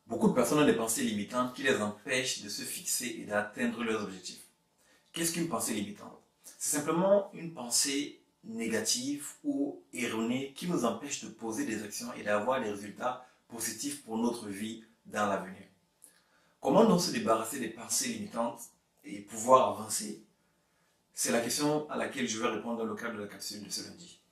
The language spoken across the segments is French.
Beaucoup de personnes ont des pensées limitantes qui les empêchent de se fixer et d'atteindre leurs objectifs. Qu'est-ce qu'une pensée limitante? C'est simplement une pensée négative ou erronée qui nous empêche de poser des actions et d'avoir des résultats positifs pour notre vie dans l'avenir. Comment donc se débarrasser des pensées limitantes et pouvoir avancer? C'est la question à laquelle je vais répondre dans le cadre de la capsule de ce lundi.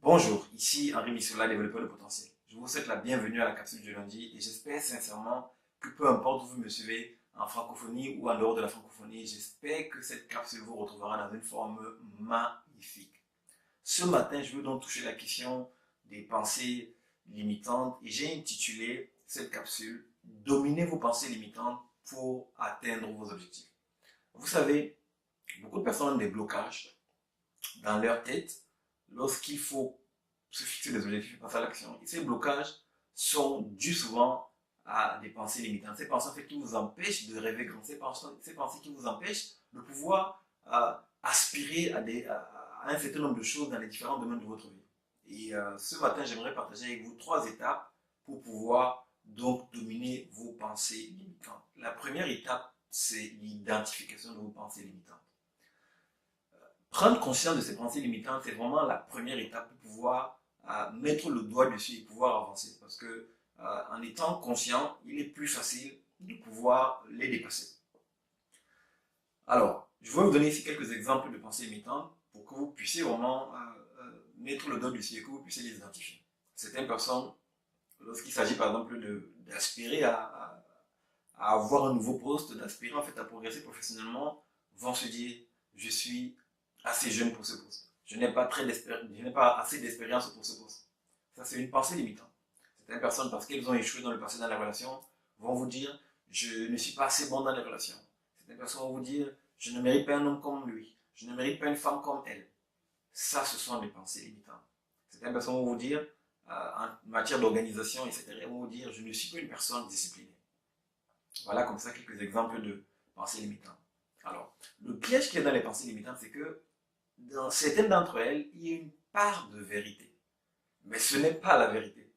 Bonjour, ici Henri Missoula, développeur de potentiel. Je vous souhaite la bienvenue à la capsule du lundi et j'espère sincèrement que peu importe où vous me suivez, en francophonie ou en dehors de la francophonie, j'espère que cette capsule vous retrouvera dans une forme magnifique. Ce matin, je veux donc toucher la question des pensées limitantes et j'ai intitulé cette capsule Dominez vos pensées limitantes pour atteindre vos objectifs. Vous savez, beaucoup de personnes ont des blocages dans leur tête lorsqu'il faut se fixer des objectifs et passer à l'action. Et ces blocages sont dus souvent à des pensées limitantes. Ces pensées en fait, qui vous empêchent de rêver grand. Ces pensées qui vous empêchent de pouvoir aspirer à un certain nombre de choses dans les différents domaines de votre vie. Et ce matin, j'aimerais partager avec vous 3 étapes pour pouvoir donc dominer vos pensées limitantes. La première étape, c'est l'identification de vos pensées limitantes. Prendre conscience de ces pensées limitantes, c'est vraiment la première étape pour pouvoir mettre le doigt dessus et pouvoir avancer. Parce que en étant conscient, il est plus facile de pouvoir les dépasser. Alors, je vais vous donner ici quelques exemples de pensées limitantes pour que vous puissiez vraiment mettre le doigt dessus et que vous puissiez les identifier. Certaines personnes, lorsqu'il s'agit par exemple d'aspirer à avoir un nouveau poste, d'aspirer en fait à progresser professionnellement, vont se dire je suis assez jeune pour ce poste. Je n'ai pas assez d'expérience pour ce poste. Ça, c'est une pensée limitante. Certaines personnes, parce qu'elles ont échoué dans le passé dans la relation, vont vous dire je ne suis pas assez bon dans les relations. Certaines personnes vont vous dire je ne mérite pas un homme comme lui. Je ne mérite pas une femme comme elle. Ça, ce sont des pensées limitantes. Certaines personnes vont vous dire en matière d'organisation, etc., vont vous dire je ne suis pas une personne disciplinée. Voilà comme ça quelques exemples de pensées limitantes. Alors, le piège qu'il y a dans les pensées limitantes, c'est que dans certaines d'entre elles, il y a une part de vérité. Mais ce n'est pas la vérité.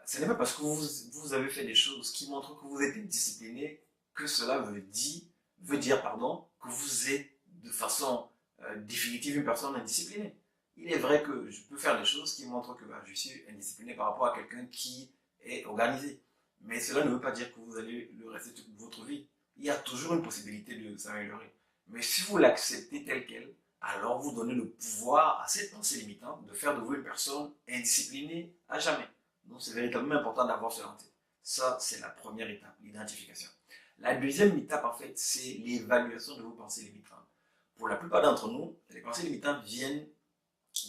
Ce n'est pas parce que vous avez fait des choses qui montrent que vous êtes discipliné que cela veut dire que vous êtes de façon définitive une personne indisciplinée. Il est vrai que je peux faire des choses qui montrent que je suis indiscipliné par rapport à quelqu'un qui est organisé. Mais cela ne veut pas dire que vous allez le rester toute votre vie. Il y a toujours une possibilité de s'améliorer. Mais si vous l'acceptez tel quel, alors vous donnez le pouvoir à cette pensée limitante de faire de vous une personne indisciplinée à jamais. Donc c'est véritablement important d'avoir cela en tête. Ça, c'est la première étape, l'identification. La deuxième étape, en fait, c'est l'évaluation de vos pensées limitantes. Pour la plupart d'entre nous, les pensées limitantes viennent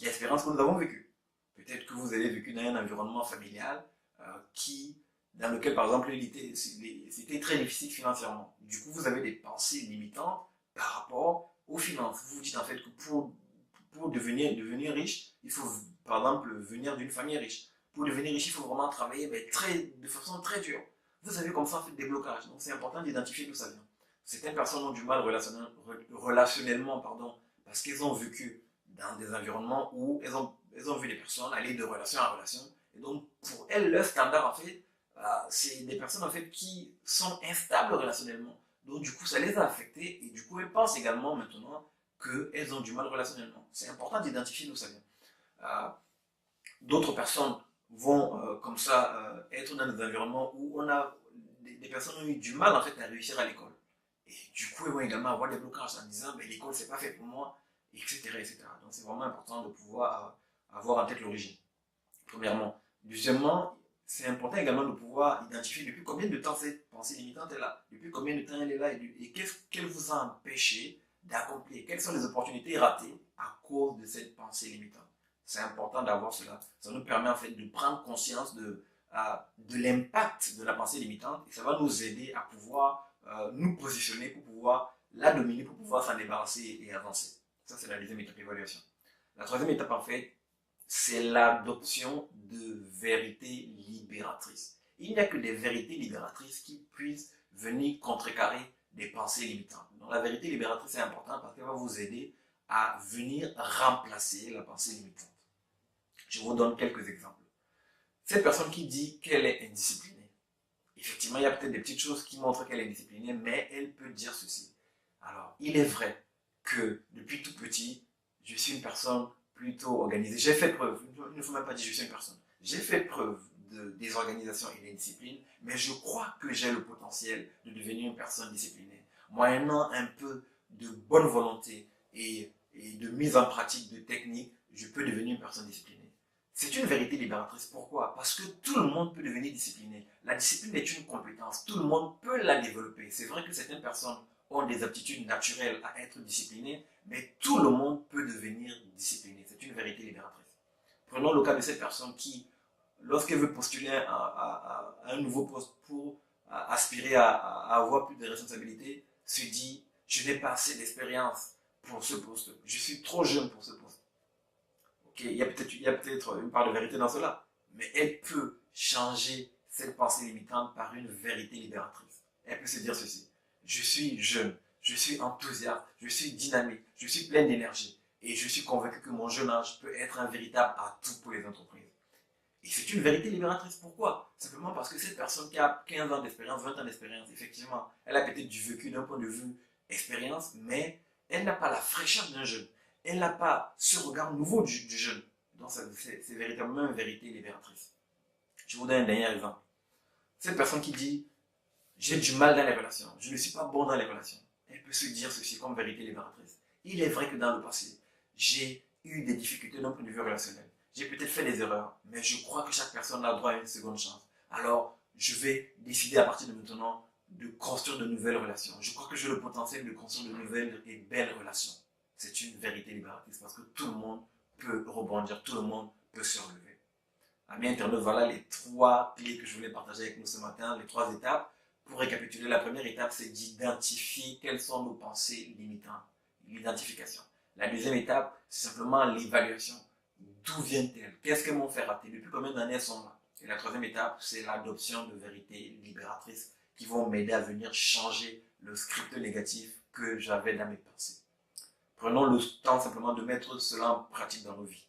d'expériences que nous avons vécues. Peut-être que vous avez vécu dans un environnement familial dans lequel, par exemple, c'était très difficile financièrement. Du coup, vous avez des pensées limitantes par rapport aux finances. Vous vous dites en fait que pour devenir riche, il faut, par exemple, venir d'une famille riche. Pour devenir riche, il faut vraiment travailler de façon très dure. Vous avez comme ça en fait des blocages. Donc, c'est important d'identifier d'où ça vient. Certaines personnes ont du mal relationnellement, parce qu'elles ont vécu dans des environnements où elles ont vu des personnes aller de relation à relation. Et donc, pour elles, leur standard, en fait, c'est des personnes, en fait, qui sont instables relationnellement. Donc, du coup, ça les a affectées et du coup, elles pensent également maintenant qu'elles ont du mal relationnellement. C'est important d'identifier d'où ça vient. D'autres personnes vont, comme ça, être dans des environnements où on a des personnes ont eu du mal, en fait, à réussir à l'école. Et du coup, ils vont également avoir des blocages en disant, l'école, c'est pas fait pour moi, etc., etc. Donc, c'est vraiment important de pouvoir avoir en tête l'origine, premièrement. Deuxièmement, c'est important également de pouvoir identifier depuis combien de temps cette pensée limitante est là, depuis combien de temps elle est là et qu'est-ce qu'elle vous a empêché d'accomplir, quelles sont les opportunités ratées à cause de cette pensée limitante. C'est important d'avoir cela. Ça nous permet en fait de prendre conscience de l'impact de la pensée limitante et ça va nous aider à pouvoir nous positionner pour pouvoir la dominer, pour pouvoir s'en débarrasser et avancer. Ça, c'est la deuxième étape d'évaluation. La troisième étape, en fait, c'est l'adoption de vérités libératrices. Il n'y a que des vérités libératrices qui puissent venir contrecarrer des pensées limitantes. Donc la vérité libératrice est importante parce qu'elle va vous aider à venir remplacer la pensée limitante. Je vous donne quelques exemples. Cette personne qui dit qu'elle est indisciplinée, effectivement, il y a peut-être des petites choses qui montrent qu'elle est indisciplinée, mais elle peut dire ceci. Alors, il est vrai que depuis tout petit, je suis une personne plutôt organisée. J'ai fait preuve, il ne faut même pas dire que je suis une personne. J'ai fait preuve de désorganisation et d'indiscipline, mais je crois que j'ai le potentiel de devenir une personne disciplinée. Moyennant un peu de bonne volonté et de mise en pratique de techniques, je peux devenir une personne disciplinée. C'est une vérité libératrice. Pourquoi? Parce que tout le monde peut devenir discipliné. La discipline est une compétence. Tout le monde peut la développer. C'est vrai que certaines personnes ont des aptitudes naturelles à être disciplinées, mais tout le monde peut devenir discipliné. C'est une vérité libératrice. Prenons le cas de cette personne qui, lorsqu'elle veut postuler à un nouveau poste pour aspirer à avoir plus de responsabilités, se dit, je n'ai pas assez d'expérience pour ce poste. Je suis trop jeune pour ce poste. Okay, il y a peut-être une part de vérité dans cela, mais elle peut changer cette pensée limitante par une vérité libératrice. Elle peut se dire ceci: je suis jeune, je suis enthousiaste, je suis dynamique, je suis plein d'énergie et je suis convaincu que mon jeune âge peut être un véritable atout pour les entreprises. Et c'est une vérité libératrice. Pourquoi? Simplement parce que cette personne qui a 15 ans d'expérience, 20 ans d'expérience, effectivement, elle a peut-être du vécu d'un point de vue expérience, mais elle n'a pas la fraîcheur d'un jeune. Elle n'a pas ce regard nouveau du jeune. Donc c'est véritablement une vérité libératrice. Je vous donne un dernier exemple. Cette personne qui dit « j'ai du mal dans les relations, je ne suis pas bon dans les relations », elle peut se dire ceci comme vérité libératrice. Il est vrai que dans le passé, j'ai eu des difficultés d'un point de vue relationnel. J'ai peut-être fait des erreurs, mais je crois que chaque personne a droit à une seconde chance. Alors, je vais décider à partir de maintenant de construire de nouvelles relations. Je crois que j'ai le potentiel de construire de nouvelles et belles relations. C'est une vérité libératrice parce que tout le monde peut rebondir, tout le monde peut se relever. Amis internautes, voilà les 3 clés que je voulais partager avec nous ce matin, les 3 étapes. Pour récapituler, la première étape, c'est d'identifier quelles sont nos pensées limitantes, l'identification. La deuxième étape, c'est simplement l'évaluation. D'où viennent-elles? Qu'est-ce qu'elles m'ont fait rater? Depuis combien d'années elles sont là? Et la troisième étape, c'est l'adoption de vérités libératrices qui vont m'aider à venir changer le script négatif que j'avais dans mes pensées. Prenons le temps simplement de mettre cela en pratique dans nos vies.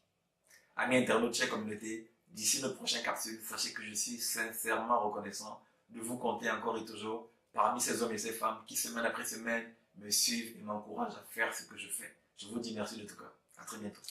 Amis internautes, chers communauté, d'ici notre prochaine capsule, sachez que je suis sincèrement reconnaissant de vous compter encore et toujours parmi ces hommes et ces femmes qui, semaine après semaine, me suivent et m'encouragent à faire ce que je fais. Je vous dis merci de tout cœur. À très bientôt.